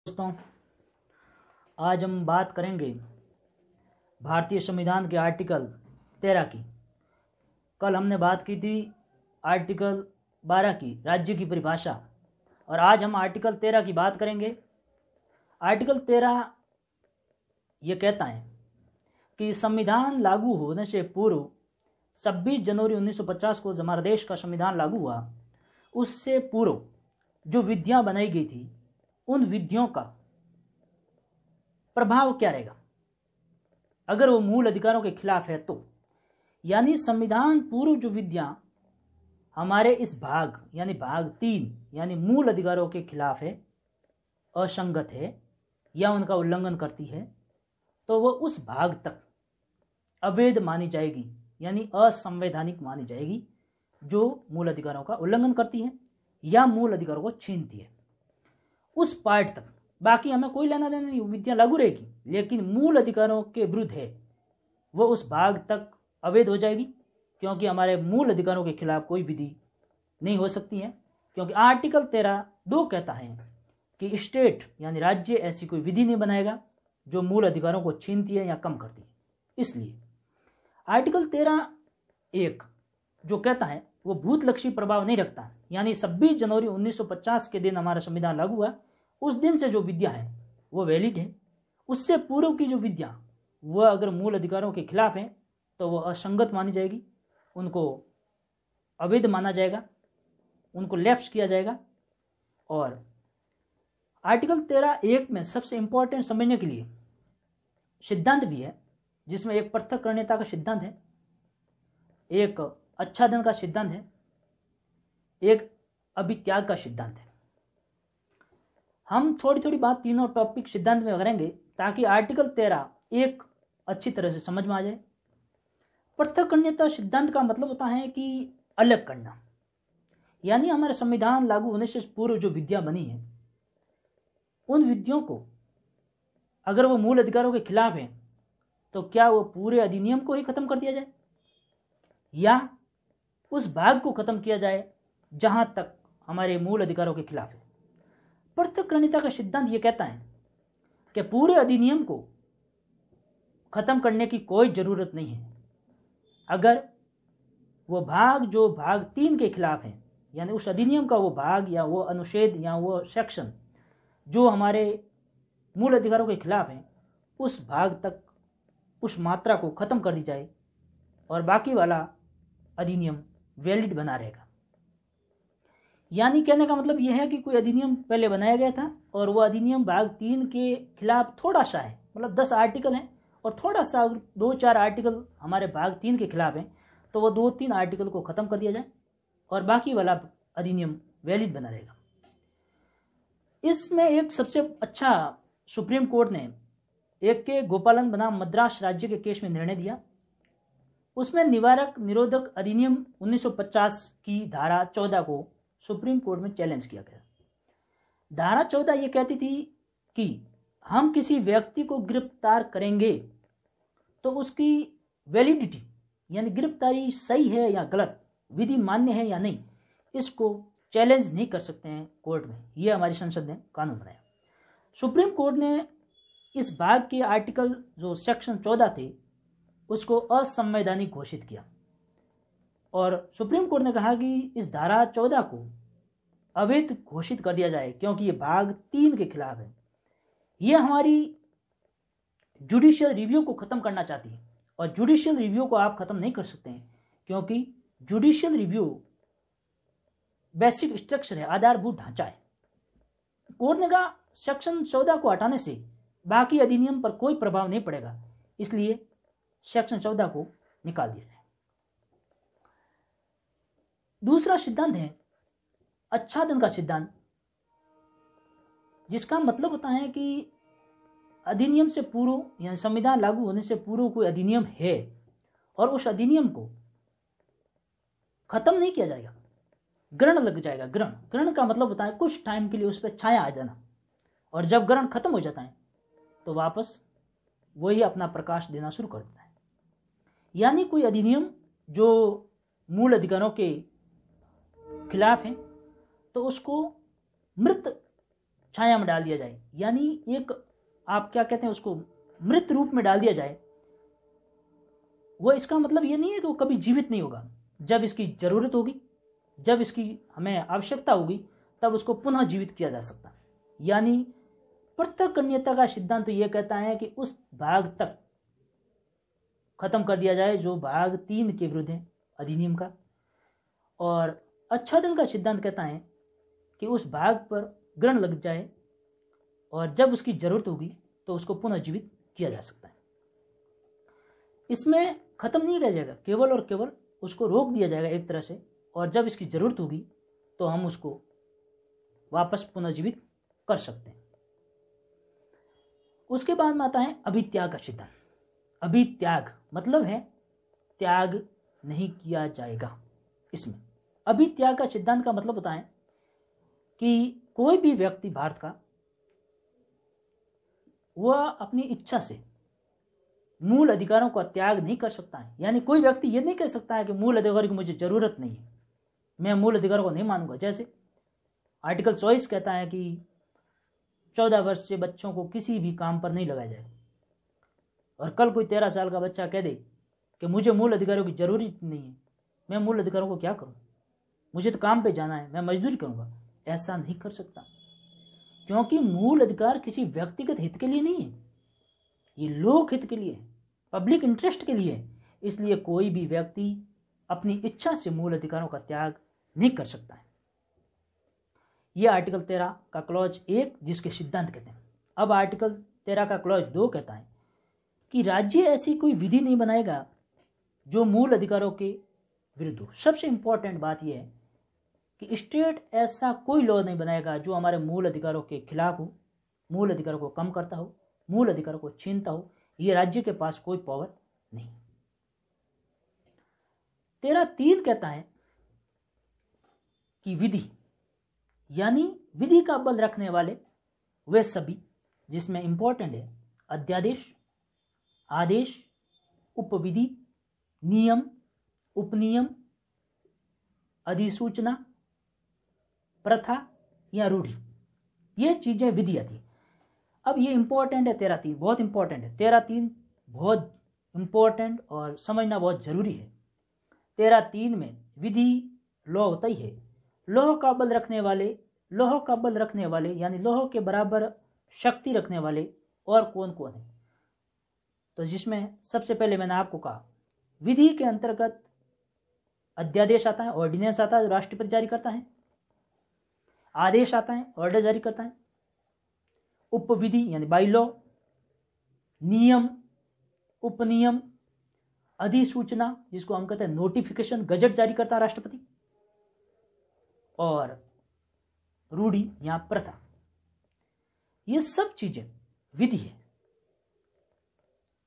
दोस्तों, आज हम बात करेंगे भारतीय संविधान के आर्टिकल 13 की। कल हमने बात की थी आर्टिकल 12 की, राज्य की परिभाषा, और आज हम आर्टिकल 13 की बात करेंगे। आर्टिकल 13 ये कहता है कि संविधान लागू होने से पूर्व 26 जनवरी 1950 को जब हमारा देश का संविधान लागू हुआ, उससे पूर्व जो विधियां बनाई गई थी उन विधियों का प्रभाव क्या रहेगा अगर वो मूल अधिकारों के खिलाफ है तो। यानी संविधान पूर्व जो विधियां हमारे इस भाग यानी भाग 3 यानी मूल अधिकारों के खिलाफ है, असंगत है या उनका उल्लंघन करती है, तो वो उस भाग तक अवैध मानी जाएगी, यानी असंवैधानिक मानी जाएगी, जो मूल अधिकारों का उल्लंघन करती है या मूल अधिकारों को छीनती है। उस पार्ट तक, बाकी हमें कोई लेना देना नहीं, विधियां लागू रहेगी, लेकिन मूल अधिकारों के विरुद्ध है वो उस भाग तक अवैध हो जाएगी, क्योंकि हमारे मूल अधिकारों के खिलाफ कोई विधि नहीं हो सकती है। क्योंकि आर्टिकल 13(2) कहता है कि स्टेट यानी राज्य ऐसी कोई विधि नहीं बनाएगा जो मूल अधिकारों को छीनती है या कम करती है। इसलिए आर्टिकल 13(1) जो कहता है वो भूतलक्षी प्रभाव नहीं रखता, यानी 26 जनवरी 1950 के दिन हमारा संविधान लागू हुआ, उस दिन से जो विधियां हैं वो वैलिड है। उससे पूर्व की जो विधियां वह अगर मूल अधिकारों के खिलाफ हैं तो वह असंगत मानी जाएगी, उनको अवैध माना जाएगा, उनको लैप्स किया जाएगा। और आर्टिकल 13(1) में सबसे इंपॉर्टेंट समझने के लिए सिद्धांत भी है, जिसमें एक पृथक्करणीयता का सिद्धांत है, एक आच्छादन का सिद्धांत है, एक अभित्याग का सिद्धांत है। हम थोड़ी थोड़ी बात तीनों टॉपिक सिद्धांत में करेंगे ताकि आर्टिकल 13(1) अच्छी तरह से समझ में आ जाए। पृथक्करणीयता सिद्धांत का मतलब होता है कि अलग करना, यानी हमारे संविधान लागू होने से पूर्व जो विधियां बनी हैं उन विधियों को अगर वो मूल अधिकारों के खिलाफ है तो क्या वो पूरे अधिनियम को ही खत्म कर दिया जाए या उस भाग को खत्म किया जाए जहां तक हमारे मूल अधिकारों के खिलाफ है। पृथक्करणीयता का सिद्धांत ये कहता है कि पूरे अधिनियम को खत्म करने की कोई जरूरत नहीं है अगर वो भाग जो भाग 3 के खिलाफ है, यानी उस अधिनियम का वो भाग या वो अनुच्छेद या वो सेक्शन जो हमारे मूल अधिकारों के खिलाफ है, उस भाग तक उस मात्रा को खत्म कर दी जाए और बाकी वाला अधिनियम वैलिड बना रहेगा। यानी कहने का मतलब यह है कि कोई अधिनियम पहले बनाया गया था और वह अधिनियम भाग 3 के खिलाफ थोड़ा सा है, मतलब 10 आर्टिकल हैं और थोड़ा सा 2-4 आर्टिकल हमारे भाग 3 के खिलाफ हैं, तो वह 2-3 आर्टिकल को खत्म कर दिया जाए और बाकी वाला अधिनियम वैलिड बना रहेगा। इसमें एक सबसे अच्छा सुप्रीम कोर्ट ने एक के गोपालन बनाम मद्रास राज्य के केस में निर्णय दिया। उसमें निवारक निरोधक अधिनियम 1950 की धारा 14 को सुप्रीम कोर्ट में चैलेंज किया गया। धारा 14 ये कहती थी कि हम किसी व्यक्ति को गिरफ्तार करेंगे तो उसकी वैलिडिटी यानी गिरफ्तारी सही है या गलत, विधि मान्य है या नहीं, इसको चैलेंज नहीं कर सकते हैं कोर्ट में। ये हमारी संसद ने कानून बनाया। सुप्रीम कोर्ट ने इस भाग के आर्टिकल जो सेक्शन 14 थे उसको असंवैधानिक घोषित किया और सुप्रीम कोर्ट ने कहा कि इस धारा 14 को अवैध घोषित कर दिया जाए क्योंकि ये भाग 3 के खिलाफ है। ये हमारी जुडिशियल रिव्यू को खत्म करना चाहती है और जुडिशियल रिव्यू को आप खत्म नहीं कर सकते हैं क्योंकि जुडिशियल रिव्यू बेसिक स्ट्रक्चर है, आधारभूत ढांचा है। कोर्ट ने कहा सेक्शन 14 को हटाने से बाकी अधिनियम पर कोई प्रभाव नहीं पड़ेगा, इसलिए सेक्शन 14 को निकाल दिया जाए। दूसरा सिद्धांत है आच्छादन का सिद्धांत, जिसका मतलब होता है कि अधिनियम से पूर्व यानी संविधान लागू होने से पूर्व कोई अधिनियम है और उस अधिनियम को खत्म नहीं किया जाएगा, ग्रहण लग जाएगा। ग्रहण का मतलब होता है कुछ टाइम के लिए उस पर छाया आ जाना, और जब ग्रहण खत्म हो जाता है तो वापस वही अपना प्रकाश देना शुरू कर देता है। यानी कोई अधिनियम जो मूल अधिकारों के खिलाफ है तो उसको मृत छाया में डाल दिया जाए, यानी एक आप क्या कहते हैं उसको मृत रूप में डाल दिया जाए, वो इसका मतलब ये नहीं है कि वो कभी जीवित नहीं होगा। जब इसकी जरूरत होगी, जब इसकी हमें आवश्यकता होगी, तब उसको पुनः जीवित किया जा सकता है। यानी पृथक्करणीयता का सिद्धांत तो ये कहता है कि उस भाग तक खत्म कर दिया जाए जो भाग 3 के विरुद्ध है अधिनियम का, और आच्छादन का सिद्धांत कहता है कि उस भाग पर ग्रहण लग जाए और जब उसकी जरूरत होगी तो उसको पुनः जीवित किया जा सकता है। इसमें खत्म नहीं किया जाएगा, केवल और केवल उसको रोक दिया जाएगा एक तरह से, और जब इसकी जरूरत होगी तो हम उसको वापस पुनर्जीवित कर सकते हैं। उसके बाद में आता है अभित्याग का सिद्धांत। अभित्याग मतलब है त्याग नहीं किया जाएगा। इसमें अभित्याग का सिद्धांत का मतलब होता है कि कोई भी व्यक्ति भारत का वह अपनी इच्छा से मूल अधिकारों का त्याग नहीं कर सकता है। यानी कोई व्यक्ति ये नहीं कह सकता है कि मूल अधिकारों की मुझे जरूरत नहीं है, मैं मूल अधिकारों को नहीं मानूंगा। जैसे आर्टिकल 24 कहता है कि 14 वर्ष से बच्चों को किसी भी काम पर नहीं लगाया जाए, और कल कोई 13 साल का बच्चा कह दे कि मुझे मूल अधिकारों की जरूरत नहीं है, मैं मूल अधिकारों को क्या करूं, मुझे तो काम पे जाना है, मैं मजदूरी करूंगा, ऐसा नहीं कर सकता। क्योंकि मूल अधिकार किसी व्यक्तिगत हित के लिए नहीं है, ये लोक हित के लिए है, पब्लिक इंटरेस्ट के लिए है। इसलिए कोई भी व्यक्ति अपनी इच्छा से मूल अधिकारों का त्याग नहीं कर सकता है। यह आर्टिकल 13 का क्लॉज 1 जिसके सिद्धांत कहते हैं। अब आर्टिकल 13 का क्लॉज 2 कहता है कि राज्य ऐसी कोई विधि नहीं बनाएगा जो मूल अधिकारों के विरुद्ध हो। सबसे इंपॉर्टेंट बात यह है कि स्टेट ऐसा कोई लॉ नहीं बनाएगा जो हमारे मूल अधिकारों के खिलाफ हो, मूल अधिकारों को कम करता हो, मूल अधिकारों को छीनता हो। ये राज्य के पास कोई पावर नहीं। 13(3) कहता है कि विधि यानी विधि का बल रखने वाले वे सभी, जिसमें इंपॉर्टेंट है अध्यादेश, आदेश, उपविधि, नियम, उपनियम, अधिसूचना, प्रथा या रूढ़ी, ये चीजें विधि आती। अब ये इंपॉर्टेंट है 13(3), बहुत इंपॉर्टेंट है 13(3), बहुत इंपॉर्टेंट और समझना बहुत जरूरी है। 13(3) में विधि लॉ होता ही है। लौह का बल रखने वाले यानी लौह के बराबर शक्ति रखने वाले और कौन कौन है, तो जिसमें सबसे पहले मैंने आपको कहा विधि के अंतर्गत अध्यादेश आता है, ऑर्डिनेंस आता है जो राष्ट्रपति जारी करता है, आदेश आता है, ऑर्डर जारी करता है, उपविधि यानी बाई लॉ, नियम, उपनियम, अधिसूचना जिसको हम कहते हैं नोटिफिकेशन, गजट जारी करता है राष्ट्रपति, और रूढ़ी या प्रथा। ये सब चीजें विधि है।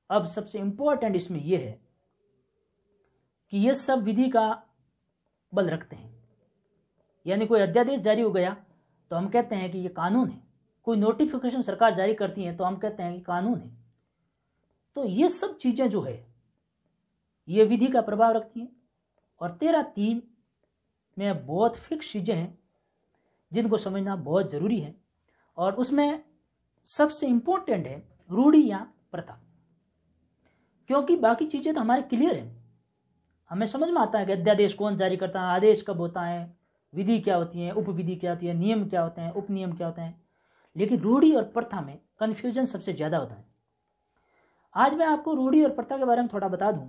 अब सबसे इंपॉर्टेंट इसमें यह है कि ये सब विधि का बल रखते हैं। यानी कोई अध्यादेश जारी हो गया तो हम कहते हैं कि ये कानून है, कोई नोटिफिकेशन सरकार जारी करती है तो हम कहते हैं कि कानून है। तो ये सब चीजें जो है ये विधि का प्रभाव रखती हैं। और 13(3) में बहुत फिक्स चीजें हैं जिनको समझना बहुत जरूरी है, और उसमें सबसे इंपॉर्टेंट है रूढ़ी या प्रथा। क्योंकि बाकी चीजें तो हमारे क्लियर है, हमें समझ में आता है कि अध्यादेश कौन जारी करता है, आदेश कब होता है, विधि क्या होती है, उपविधि क्या होती है, नियम क्या होते हैं, उपनियम क्या होते हैं। लेकिन रूढ़ी और प्रथा में कंफ्यूजन सबसे ज्यादा होता है। आज मैं आपको रूढ़ी और प्रथा के बारे में थोड़ा बता दूं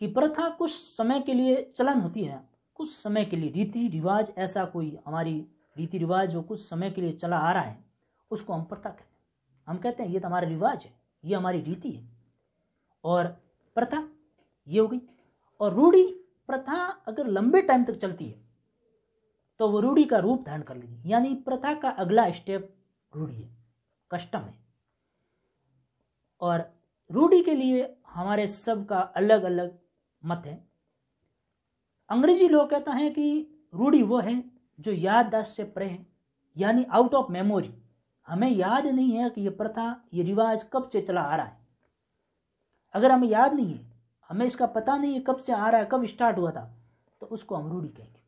कि प्रथा कुछ समय के लिए चलन होती है, कुछ समय के लिए रीति रिवाज, ऐसा कोई हमारी रीति रिवाज जो कुछ समय के लिए चला आ रहा है उसको हम प्रथा कहते हैं। हम कहते हैं ये तो हमारा रिवाज है, ये हमारी रीति है। और प्रथा ये हो गई। और रूढ़ी प्रथा अगर लंबे टाइम तक चलती है तो वो रूढ़ी का रूप धारण कर लेगी। यानी प्रथा का अगला स्टेप रूढ़ी है, कस्टम है। और रूढ़ी के लिए हमारे सब का अलग अलग मत है। अंग्रेजी लोग कहता है कि रूढ़ी वो है जो याददाश्त से परे है, यानी आउट ऑफ मेमोरी। हमें याद नहीं है कि ये प्रथा, ये रिवाज कब से चला आ रहा है। अगर हमें याद नहीं है, हमें इसका पता नहीं है कब से आ रहा है, कब स्टार्ट हुआ था, तो उसको हम रूढ़ी कहेंगे।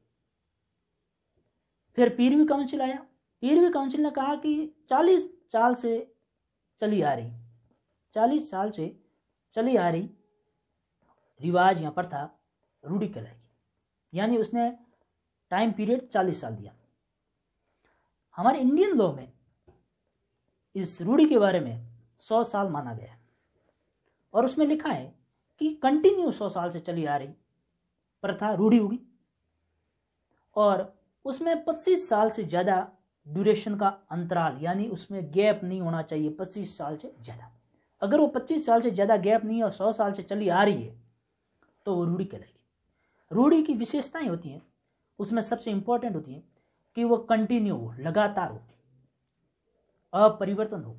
फिर 15वीं काउंसिल आया, 13वीं काउंसिल ने कहा कि 40 साल से चली आ रही 40 साल से चली आ रही रिवाज या प्रथा रूढ़ि कहलाएगी, यानी उसने टाइम पीरियड 40 साल दिया। हमारे इंडियन लॉ में इस रूढ़ि के बारे में 100 साल माना गया है और उसमें लिखा है कि कंटिन्यू 100 साल से चली आ रही प्रथा रूढ़ि होगी और उसमें 25 साल से ज़्यादा ड्यूरेशन का अंतराल, यानी उसमें गैप नहीं होना चाहिए 25 साल से ज़्यादा। अगर वो 25 साल से ज़्यादा गैप नहीं है और 100 साल से चली आ रही है तो वो रूढ़ि कहलाएगी। रूढ़ि की विशेषताएं होती हैं, उसमें सबसे इंपॉर्टेंट होती है कि वो कंटिन्यू हो, लगातार हो, अपरिवर्तन हो,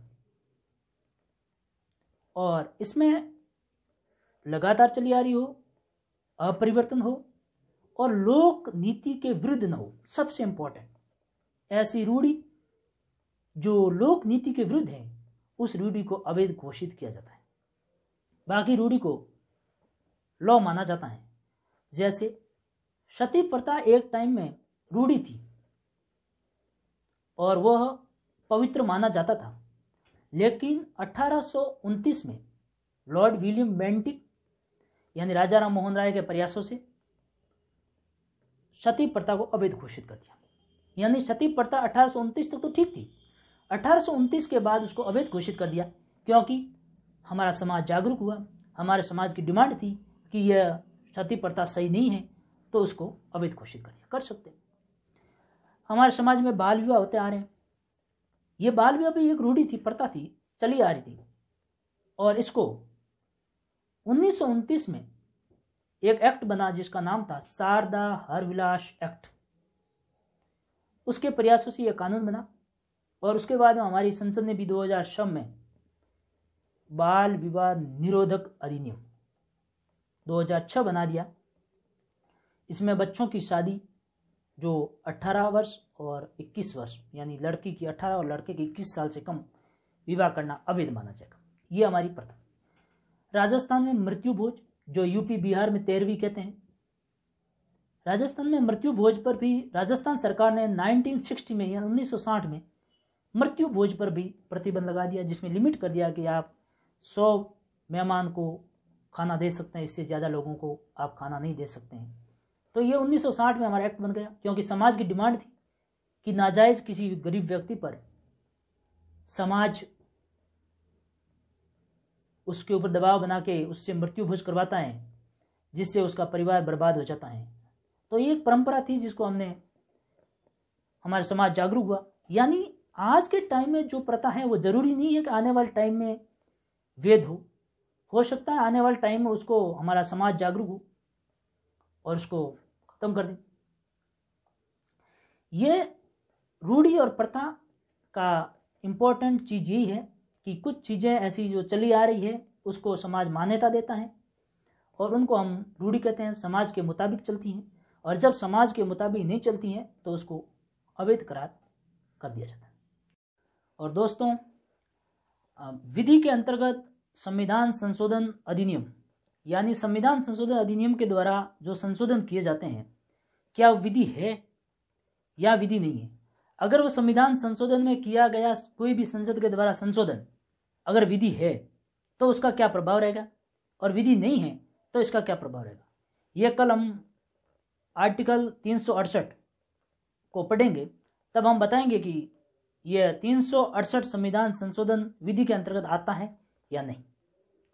और इसमें लगातार चली आ रही हो, अपरिवर्तन हो और लोक नीति के विरुद्ध न हो। सबसे इंपॉर्टेंट, ऐसी रूढ़ि जो लोक नीति के विरुद्ध है उस रूढ़ि को अवैध घोषित किया जाता है। बाकी रूढ़ि को लॉ माना जाता है। जैसे सती प्रथा एक टाइम में रूढ़ि थी और वह पवित्र माना जाता था, लेकिन 1829 में लॉर्ड विलियम बेंटिक यानी राजा राम मोहन राय के प्रयासों से सती प्रथा को अवैध घोषित कर दिया। यानी सती प्रथा 1829 तक तो ठीक थी, 1829 के बाद उसको अवैध घोषित कर दिया, क्योंकि हमारा समाज जागरूक हुआ, हमारे समाज की डिमांड थी कि यह सती प्रथा सही नहीं है, तो उसको अवैध घोषित कर दिया। कर सकते। हमारे समाज में बाल विवाह होते आ रहे हैं, ये बाल विवाह भी एक रूढ़ि थी, प्रथा थी, चली आ रही थी, और इसको 1929 में एक एक्ट बना जिसका नाम था शारदा हरविलास एक्ट। उसके प्रयासों से यह कानून बना और उसके बाद हमारी संसद ने भी 2006 में बाल विवाह निरोधक अधिनियम 2006 बना दिया। इसमें बच्चों की शादी जो 18 वर्ष और 21 वर्ष, यानी लड़की की 18 और लड़के की 21 साल से कम विवाह करना अवैध माना जाएगा। ये हमारी प्रथा। राजस्थान में मृत्यु भोज, जो यूपी बिहार में 13वीं कहते हैं, राजस्थान में मृत्यु भोज पर भी राजस्थान सरकार ने 1960 में या 1960 में मृत्यु भोज पर भी प्रतिबंध लगा दिया, जिसमें लिमिट कर दिया कि आप 100 मेहमान को खाना दे सकते हैं, इससे ज़्यादा लोगों को आप खाना नहीं दे सकते हैं। तो ये 1960 में हमारा एक्ट बन गया, क्योंकि समाज की डिमांड थी कि नाजायज़ किसी गरीब व्यक्ति पर समाज उसके ऊपर दबाव बना के उससे मृत्यु भोज करवाता है, जिससे उसका परिवार बर्बाद हो जाता है। तो ये एक परंपरा थी जिसको हमारे समाज जागरूक हुआ। यानी आज के टाइम में जो प्रथा है वो जरूरी नहीं है कि आने वाले टाइम में वैध हो सकता है आने वाले टाइम में उसको हमारा समाज जागरूक हो और उसको खत्म कर दे। ये रूढ़ी और प्रथा का इम्पोर्टेंट चीज़ यही है कि कुछ चीज़ें ऐसी जो चली आ रही है उसको समाज मान्यता देता है और उनको हम रूढ़ी कहते हैं, समाज के मुताबिक चलती हैं, और जब समाज के मुताबिक नहीं चलती हैं तो उसको अवैध करार कर दिया जाता है। और दोस्तों, विधि के अंतर्गत संविधान संशोधन अधिनियम, यानी संविधान संशोधन अधिनियम के द्वारा जो संशोधन किए जाते हैं, क्या विधि है या विधि नहीं है। अगर वो संविधान संशोधन में किया गया कोई भी संसद के द्वारा संशोधन अगर विधि है तो उसका क्या प्रभाव रहेगा, और विधि नहीं है तो इसका क्या प्रभाव रहेगा। ये कल हम आर्टिकल 368 को पढ़ेंगे, तब हम बताएंगे कि यह 368 संविधान संशोधन विधि के अंतर्गत आता है या नहीं।